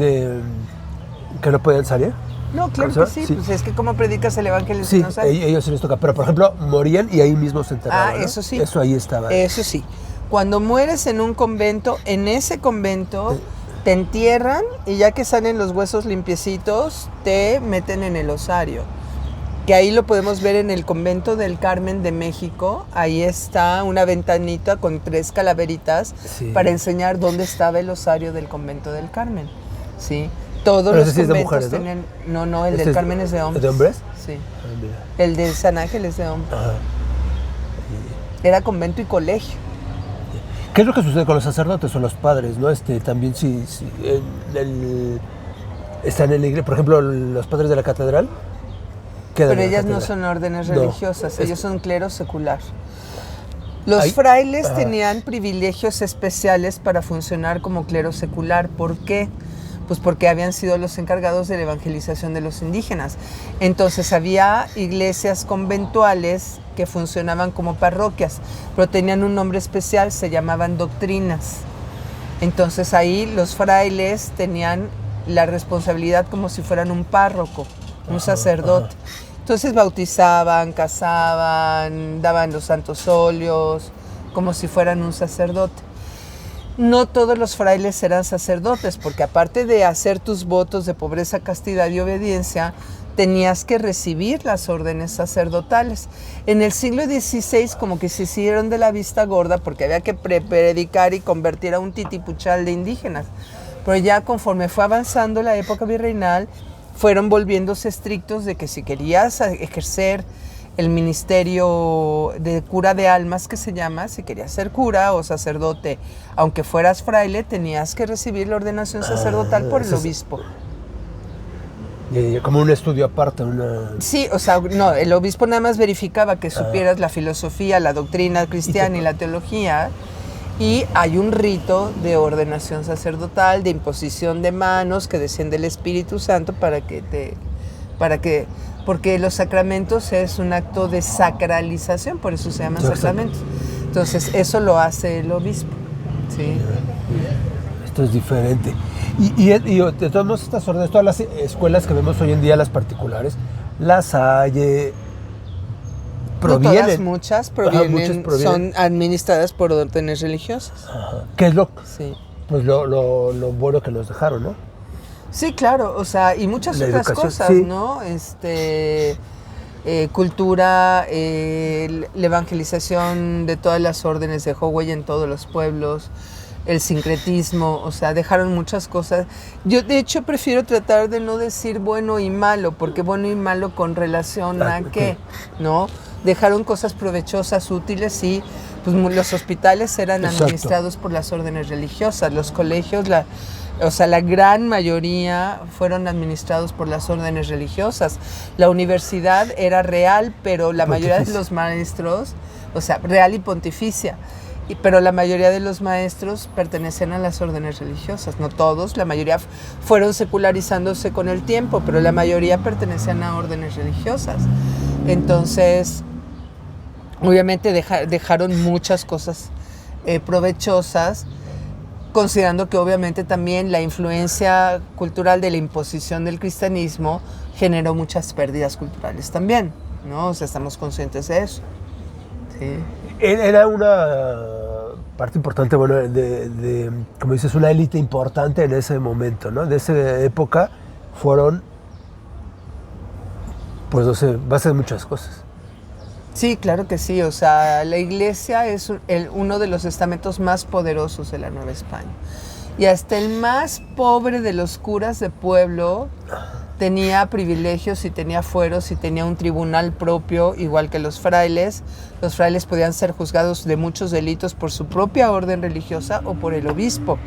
que no podían salir. No, claro que sí, pues es que como predicas el evangelio si Sí, no sabes. ellos sí les toca, pero por ejemplo, morían y ahí mismo se enterraban, ¿no? Eso sí. Eso ahí estaba. Eso sí. Cuando mueres en un convento, en ese convento te entierran y ya que salen los huesos limpiecitos, te meten en el osario. Que ahí lo podemos ver en el convento del Carmen de México. Ahí está una ventanita con 3 calaveritas para enseñar dónde estaba el osario del convento del Carmen. Sí. Todos los sí conventos mujeres, tienen... No, el del Carmen es de hombres. ¿De hombres? Sí. Ah, mira. El de San Ángel es de hombres. Ajá. Era convento y colegio. ¿Qué es lo que sucede con los sacerdotes o los padres, no? También si están en la iglesia, por ejemplo, los padres de la catedral. Pero ellas no son órdenes religiosas, no, ellos son clero secular. Los frailes tenían privilegios especiales para funcionar como clero secular. ¿Por qué? Pues porque habían sido los encargados de la evangelización de los indígenas. Entonces había iglesias conventuales que funcionaban como parroquias, pero tenían un nombre especial, se llamaban doctrinas. Entonces ahí los frailes tenían la responsabilidad como si fueran un párroco, un sacerdote. Entonces bautizaban, casaban, daban los santos óleos, como si fueran un sacerdote. No todos los frailes eran sacerdotes, porque aparte de hacer tus votos de pobreza, castidad y obediencia, tenías que recibir las órdenes sacerdotales. En el siglo XVI como que se hicieron de la vista gorda porque había que predicar y convertir a un titipuchal de indígenas. Pero ya conforme fue avanzando la época virreinal, fueron volviéndose estrictos de que si querías ejercer el ministerio de cura de almas, que se llama, si querías ser cura o sacerdote, aunque fueras fraile, tenías que recibir la ordenación sacerdotal por el obispo. Como un estudio aparte, Sí, o sea, no, el obispo nada más verificaba que supieras la filosofía, la doctrina cristiana y la teología, y hay un rito de ordenación sacerdotal, de imposición de manos que desciende el Espíritu Santo porque los sacramentos es un acto de sacralización, por eso se llaman sacramentos. Entonces, eso lo hace el obispo. Sí. Esto es diferente. Y de todas modos, estas órdenes, todas las escuelas que vemos hoy en día, las particulares, las hay, provienen. No todas, muchas provienen, son administradas por órdenes religiosas. Ajá. ¿Qué es pues lo bueno que nos dejaron, no? Sí, claro, o sea, y muchas otras cosas, sí. ¿No? Cultura, la evangelización de todas las órdenes dejó huella en todos los pueblos, el sincretismo, o sea, dejaron muchas cosas. Yo, de hecho, prefiero tratar de no decir bueno y malo, porque bueno y malo con relación a qué, ¿no? Dejaron cosas provechosas, útiles, y pues los hospitales eran administrados por las órdenes religiosas, los colegios, la gran mayoría fueron administrados por las órdenes religiosas. La universidad era real, pero la mayoría de los maestros, o sea, real y pontificia, pero la mayoría de los maestros pertenecían a las órdenes religiosas. No todos, la mayoría fueron secularizándose con el tiempo, pero la mayoría pertenecían a órdenes religiosas. Entonces, obviamente dejaron muchas cosas provechosas, considerando que obviamente también la influencia cultural de la imposición del cristianismo generó muchas pérdidas culturales también, ¿no? O sea, estamos conscientes de eso. Sí. Era una parte importante, bueno, de como dices, una élite importante en ese momento, ¿no? De esa época fueron, pues no sé, base de muchas cosas. Sí, claro que sí. O sea, la iglesia es uno de los estamentos más poderosos de la Nueva España. Y hasta el más pobre de los curas de pueblo tenía privilegios y tenía fueros y tenía un tribunal propio, igual que los frailes. Los frailes podían ser juzgados de muchos delitos por su propia orden religiosa o por el obispo.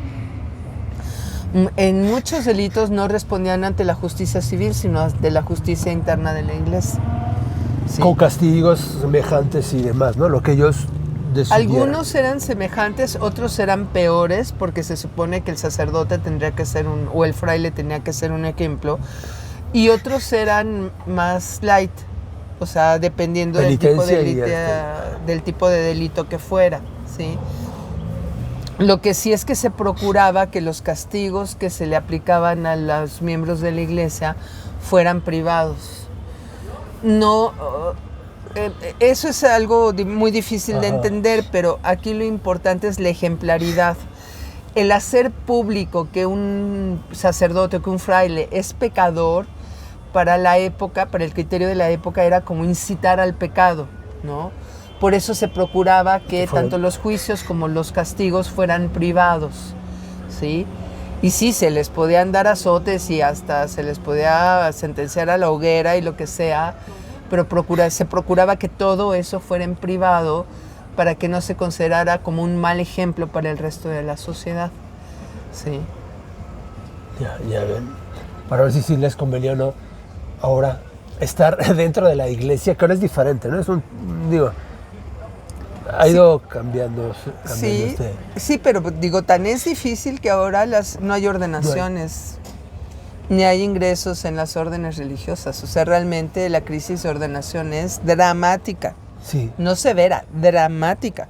En muchos delitos no respondían ante la justicia civil, sino ante la justicia interna de la iglesia. Sí. Con castigos semejantes y demás, ¿no? Lo que ellos decidieran. Algunos eran semejantes, otros eran peores, porque se supone que el sacerdote tendría que ser o el fraile tenía que ser un ejemplo, y otros eran más light, o sea, dependiendo del tipo de delito que fuera, ¿sí? Lo que sí es que se procuraba que los castigos que se le aplicaban a los miembros de la iglesia fueran privados. No, eso es algo muy difícil de entender, pero aquí lo importante es la ejemplaridad. El hacer público que un sacerdote o que un fraile es pecador, para la época, para el criterio de la época, era como incitar al pecado, ¿no? Por eso se procuraba que tanto los juicios como los castigos fueran privados, ¿sí? Y sí, se les podían dar azotes y hasta se les podía sentenciar a la hoguera y lo que sea, pero se procuraba que todo eso fuera en privado para que no se considerara como un mal ejemplo para el resto de la sociedad, ¿sí? Ya ven. Para ver si les convenía o no ahora estar dentro de la iglesia, que ahora es diferente, ¿no? Ha ido cambiando sí, sí, pero digo, tan es difícil que ahora no hay ordenaciones, ni hay ingresos en las órdenes religiosas. O sea, realmente la crisis de ordenación es dramática, sí. No severa, dramática.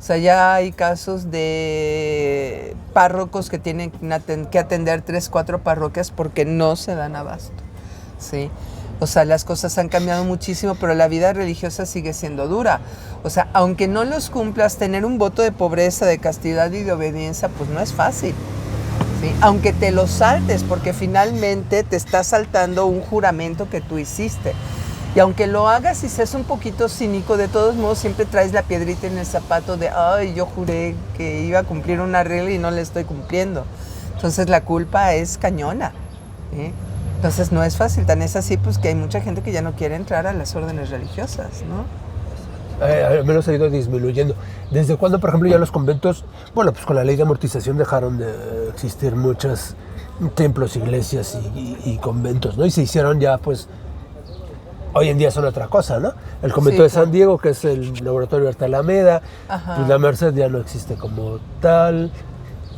O sea, ya hay casos de párrocos que tienen que atender 3, 4 parroquias porque no se dan abasto, ¿sí? O sea, las cosas han cambiado muchísimo, pero la vida religiosa sigue siendo dura. O sea, aunque no los cumplas, tener un voto de pobreza, de castidad y de obediencia, pues no es fácil, ¿sí? Aunque te lo saltes, porque finalmente te estás saltando un juramento que tú hiciste. Y aunque lo hagas y seas un poquito cínico, de todos modos siempre traes la piedrita en el zapato de, ay, yo juré que iba a cumplir una regla y no la estoy cumpliendo. Entonces la culpa es cañona, ¿sí? Entonces no es fácil, tan es así pues que hay mucha gente que ya no quiere entrar a las órdenes religiosas, ¿no? Al menos ha ido disminuyendo. ¿Desde cuándo, por ejemplo, ya los conventos, bueno, pues con la ley de amortización dejaron de existir muchos templos, iglesias y conventos, ¿no? Y se hicieron ya, pues, hoy en día son otra cosa, ¿no? El convento de San Diego, que es el laboratorio Berta Alameda, pues la Merced ya no existe como tal.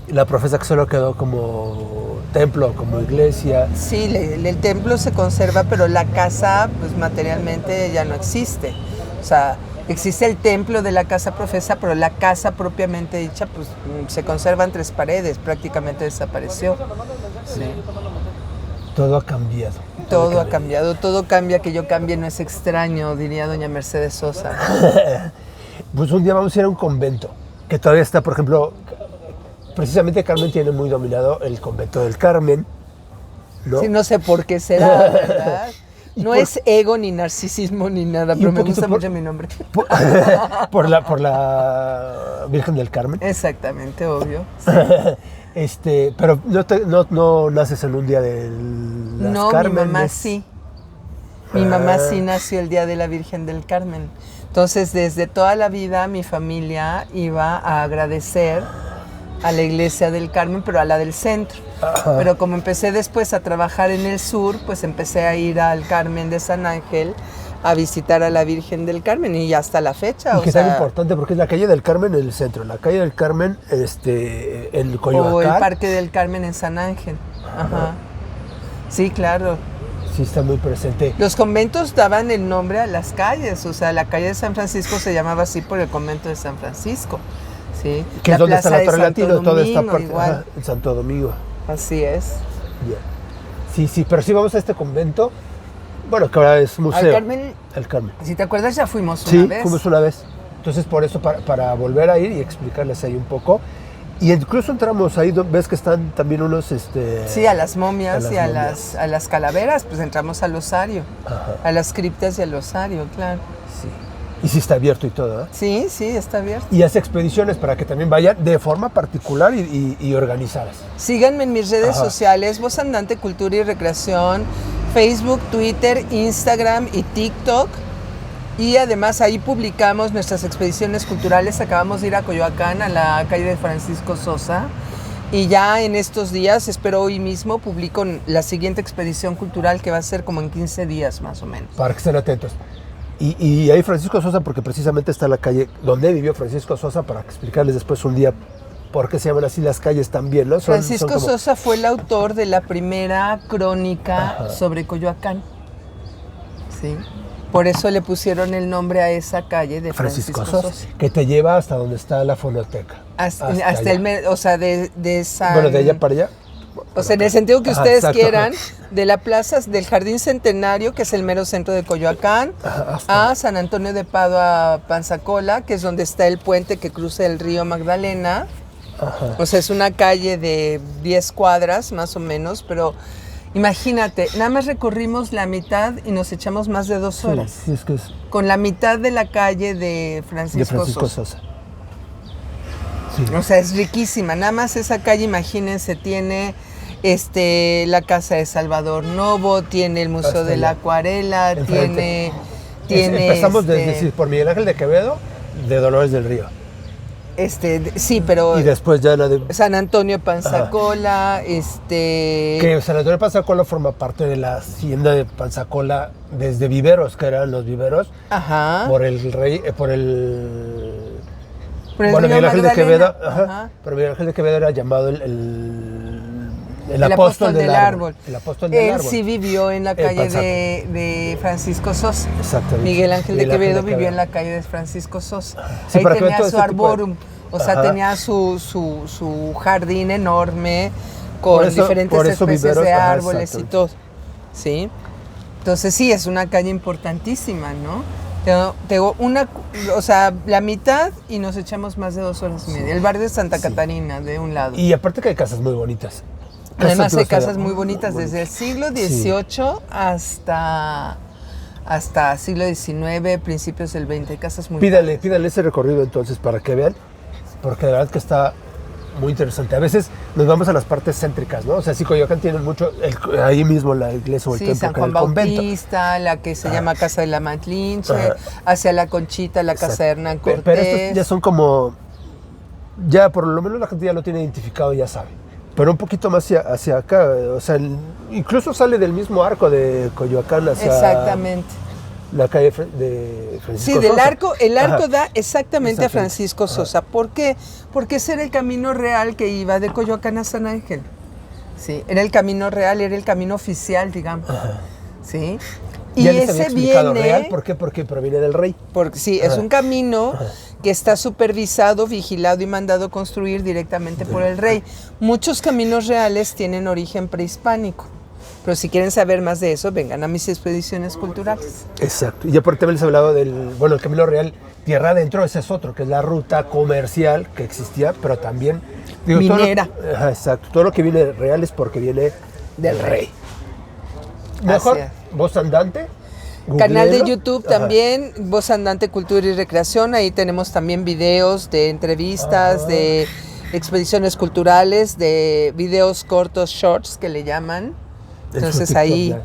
La Profesa que solo quedó como templo, como iglesia. Sí, el templo se conserva, pero la casa, pues materialmente ya no existe. O sea, existe el templo de la casa Profesa, pero la casa propiamente dicha, pues se conserva en 3 paredes, prácticamente desapareció. Sí. Todo ha cambiado. Todo ha cambiado, todo cambia, que yo cambie no es extraño, diría doña Mercedes Sosa. Pues un día vamos a ir a un convento, que todavía está, por ejemplo, precisamente Carmen tiene muy dominado el convento del Carmen, ¿no? Sí, no sé por qué será, ¿verdad? No es ego ni narcisismo ni nada, pero me gusta mucho mi nombre. Por la Virgen del Carmen. Exactamente, obvio. Sí. Pero no naces en un día de las Carmen. No, mi mamá sí. Mi mamá sí nació el día de la Virgen del Carmen. Entonces, desde toda la vida mi familia iba a agradecer a la iglesia del Carmen, pero a la del centro. Ajá. Pero como empecé después a trabajar en el sur, pues empecé a ir al Carmen de San Ángel a visitar a la Virgen del Carmen y hasta la fecha. Y que es tan importante porque es la calle del Carmen en el centro, la calle del Carmen, el Coyoacán. O el Parque del Carmen en San Ángel. Ajá. Sí, claro. Sí, está muy presente. Los conventos daban el nombre a las calles, o sea, la calle de San Francisco se llamaba así por el convento de San Francisco. Sí. Que es donde está la Torre Latino, toda esta parte, en Santo Domingo. Así es. Yeah. Sí, pero sí vamos a este convento, bueno, que ahora es museo. Al Carmen. Si te acuerdas, ya fuimos una vez. Sí, fuimos una vez. Entonces, por eso, para volver a ir y explicarles ahí un poco. Y incluso entramos ahí, ves que están también unos... Sí, a las momias y a las calaveras, pues entramos al osario. Ajá. A las criptas y al osario, claro. Sí. Y sí está abierto y todo, ¿eh? Sí, está abierto. Y hace expediciones para que también vayan de forma particular y organizadas. Síganme en mis redes sociales, Voz Andante Cultura y Recreación, Facebook, Twitter, Instagram y TikTok. Y además ahí publicamos nuestras expediciones culturales. Acabamos de ir a Coyoacán, a la calle de Francisco Sosa. Y ya en estos días, espero hoy mismo, publico la siguiente expedición cultural que va a ser como en 15 días más o menos. Para que estén atentos. Y ahí Francisco Sosa, porque precisamente está la calle donde vivió Francisco Sosa, para explicarles después un día por qué se llaman así las calles también, ¿no? Francisco Sosa fue el autor de la primera crónica sobre Coyoacán. Sí. Por eso le pusieron el nombre a esa calle de Francisco Sosa. Que te lleva hasta donde está la fonoteca. Hasta o sea, de esa... Bueno, de allá para allá. O sea, en el sentido que ustedes quieran, de la plaza del Jardín Centenario, que es el mero centro de Coyoacán, a San Antonio de Padua, Panzacola, que es donde está el puente que cruza el río Magdalena. Ajá. O sea, es una calle de 10 cuadras, más o menos, pero imagínate, nada más recorrimos la mitad y nos echamos más de 2 horas. Sí, es que es... Con la mitad de la calle de Francisco Sosa. Sí. O sea, es riquísima. Nada más esa calle, imagínense, tiene la casa de Salvador Novo, tiene el Museo de la Acuarela, tiene empezamos desde por Miguel Ángel de Quevedo, de Dolores del Río. Sí, pero... Y después ya la de... San Antonio Panzacola, Que San Antonio Panzacola forma parte de la hacienda de Panzacola desde Viveros, que eran los Viveros. Ajá. Por el rey, bueno, Miguel Ángel de Quevedo, pero Miguel Ángel de Quevedo era llamado el apóstol del árbol. El apóstol del árbol. Él sí vivió en la calle de Francisco Sosa. Exactamente. Miguel Ángel de Quevedo vivió en la calle de Francisco Sosa. Sí, ahí tenía su arborum, o sea, tenía su jardín enorme con diferentes especies de árboles y todo. ¿Sí? Entonces sí, es una calle importantísima, ¿no? Tengo o sea, la mitad y nos echamos más de 2 horas y media. El barrio de Santa Catarina, de un lado. Y aparte que hay casas muy bonitas. Además hay casas muy bonitas desde el siglo XVIII hasta siglo XIX, principios del XX. Hay casas muy Pídale ese recorrido entonces para que vean, porque de verdad que está muy interesante. A veces nos vamos a las partes céntricas, ¿no? O sea, sí, Coyoacán tiene mucho, ahí mismo la iglesia o el templo, San Juan Bautista, la que se llama Casa de la Matlinche, hacia la Conchita, la Casa de Hernán Cortés. Pero estos ya son como, ya por lo menos la gente ya lo tiene identificado, ya sabe. Pero un poquito más hacia acá, o sea, incluso sale del mismo arco de Coyoacán hacia... Exactamente. La calle de Francisco Sosa. Sí, el arco da exactamente a Francisco Sosa. ¿Por qué? Porque ese era el camino real que iba de Coyoacán a San Ángel. Sí, era el camino real, era el camino oficial, digamos. Sí. Y ese viene... real, ¿por qué? Porque proviene del rey. Porque sí, es un camino que está supervisado, vigilado y mandado construir directamente por el rey. Muchos caminos reales tienen origen prehispánico. Pero si quieren saber más de eso, vengan a mis expediciones culturales. Exacto. Y aparte les hablaba el Camino Real, tierra adentro, ese es otro, que es la ruta comercial que existía, pero también... minera. Exacto. Todo lo que viene real es porque viene del rey. Mejor, Voz Andante. Canal de YouTube también, Voz Andante Cultura y Recreación. Ahí tenemos también videos de entrevistas, de expediciones culturales, de videos cortos, shorts, que le llaman. Entonces ahí,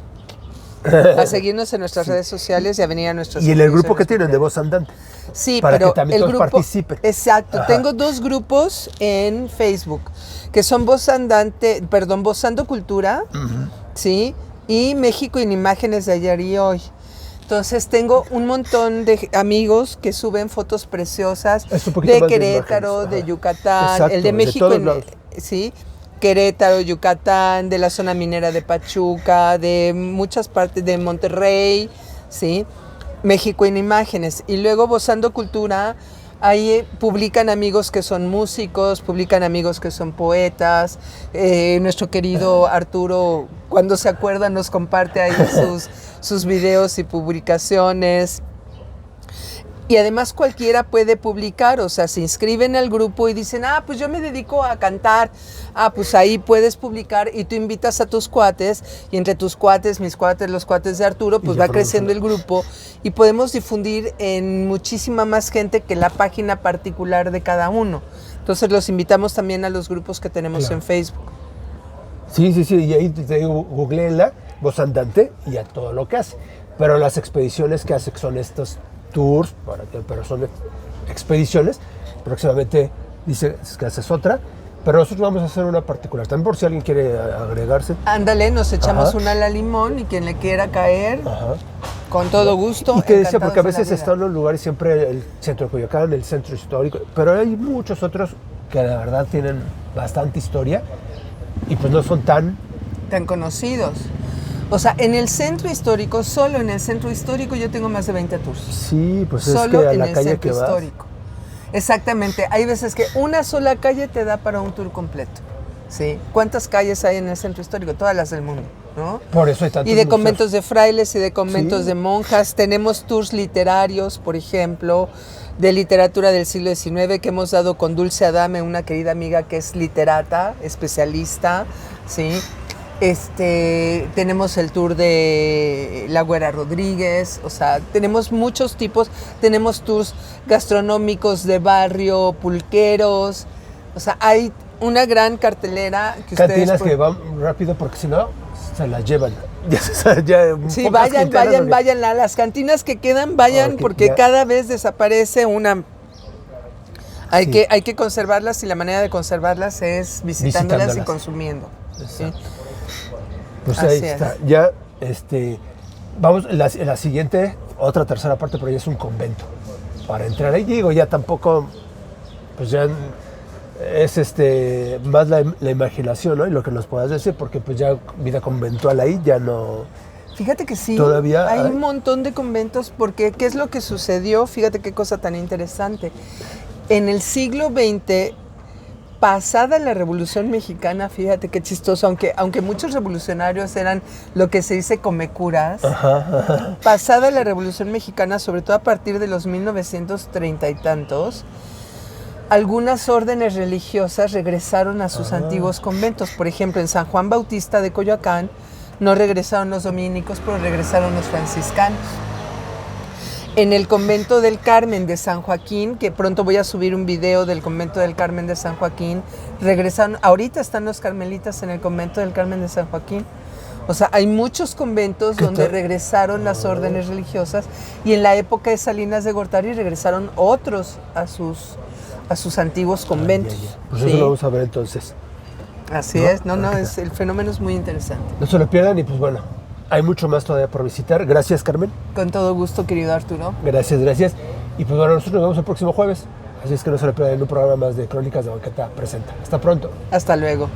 a seguirnos en nuestras redes sociales y a venir a nuestros... Y en el grupo que tienen de Voz Andante. Sí, para pero que también todos participen. Exacto, tengo 2 grupos en Facebook, que son Vozando Cultura, ¿sí? Y México en Imágenes de Ayer y Hoy. Entonces tengo un montón de amigos que suben fotos preciosas de Querétaro, de Yucatán, exacto, el de México, ¿sí? Querétaro, Yucatán, de la zona minera de Pachuca, de muchas partes de Monterrey, ¿sí? México en Imágenes. Y luego Vozando Cultura, ahí publican amigos que son músicos, publican amigos que son poetas. Nuestro querido Arturo, cuando se acuerda, nos comparte ahí sus videos y publicaciones. Y además cualquiera puede publicar, o sea, se inscriben al grupo y dicen, pues yo me dedico a cantar. Pues ahí puedes publicar y tú invitas a tus cuates, y entre tus cuates, mis cuates, los cuates de Arturo, pues va creciendo el grupo y podemos difundir en muchísima más gente que la página particular de cada uno. Entonces los invitamos también a los grupos que tenemos en Facebook. Sí, y ahí te digo, googleenla. voz andante y a todo lo que hace. Pero las expediciones que hace, que son estos tours, pero son expediciones, próximamente dice que haces otra, pero nosotros vamos a hacer una particular, también por si alguien quiere agregarse. Ándale, nos echamos Ajá. una a la limón y quien le quiera caer, Ajá. con todo gusto. Y te decía, encantados porque a de la veces vida. están en los lugares, siempre el centro de Coyoacán, el centro histórico, pero hay muchos otros que la verdad tienen bastante historia y pues no son tan... Tan conocidos. O sea, en el centro histórico, solo en el centro histórico yo tengo más de 20 tours. Sí, pues es Solo que a en la el calle centro que vas... histórico. Exactamente. Hay veces que una sola calle te da para un tour completo. ¿Sí? ¿Cuántas calles hay en el centro histórico? Todas las del mundo, ¿no? Por eso hay tantos Y de museos. conventos de frailes y de conventos Sí. de monjas. Tenemos tours literarios, por ejemplo, de literatura del siglo XIX que hemos dado con Dulce Adame, una querida amiga que es literata, especialista, ¿sí? Tenemos el tour de La Güera Rodríguez, o sea, tenemos muchos tipos, tenemos tours gastronómicos de barrio, pulqueros, o sea, hay una gran cartelera que Cantinas ustedes... que van rápido porque si no, se las llevan. Ya Sí, pocas quintenas donde- vayan, a las cantinas que quedan, vayan, Porque porque ya- cada vez desaparece una... Hay, Sí. hay que conservarlas y la manera de conservarlas es visitándolas y Visitándolas. consumiendo. ¿sí? Exacto. Pues Así ahí es. está. Ya, vamos, la siguiente, otra tercera parte, pero ya es un convento. Para entrar ahí, digo, ya tampoco, pues ya es más la imaginación, ¿no? Y lo que nos puedas decir, porque pues ya vida conventual ahí ya no... Fíjate que sí, Todavía hay hay- un montón de conventos, porque ¿qué es lo que sucedió? Fíjate qué cosa tan interesante. En el siglo XX, pasada la Revolución Mexicana, fíjate qué chistoso, aunque muchos revolucionarios eran lo que se dice comecuras, pasada la Revolución Mexicana, sobre todo a partir de los 1930 y tantos, algunas órdenes religiosas regresaron a sus antiguos conventos. Por ejemplo, en San Juan Bautista de Coyoacán no regresaron los dominicos, pero regresaron los franciscanos. En el convento del Carmen de San Joaquín, que pronto voy a subir un video del convento del Carmen de San Joaquín, regresaron, ahorita están los carmelitas en el convento del Carmen de San Joaquín. O sea, hay muchos conventos ¿Qué donde tal? regresaron las órdenes religiosas, y en la época de Salinas de Gortari regresaron otros a sus antiguos conventos. Ya. Pues ¿sí? eso lo vamos a ver entonces. Así ¿no? es, el fenómeno es muy interesante. No se lo pierdan y pues bueno, hay mucho más todavía por visitar. Gracias, Carmen. Con todo gusto, querido Arturo. Gracias. Y pues bueno, nosotros nos vemos el próximo jueves. Así es que no se lo pierdan en un programa más de Crónicas de Banqueta Presenta. Hasta pronto. Hasta luego.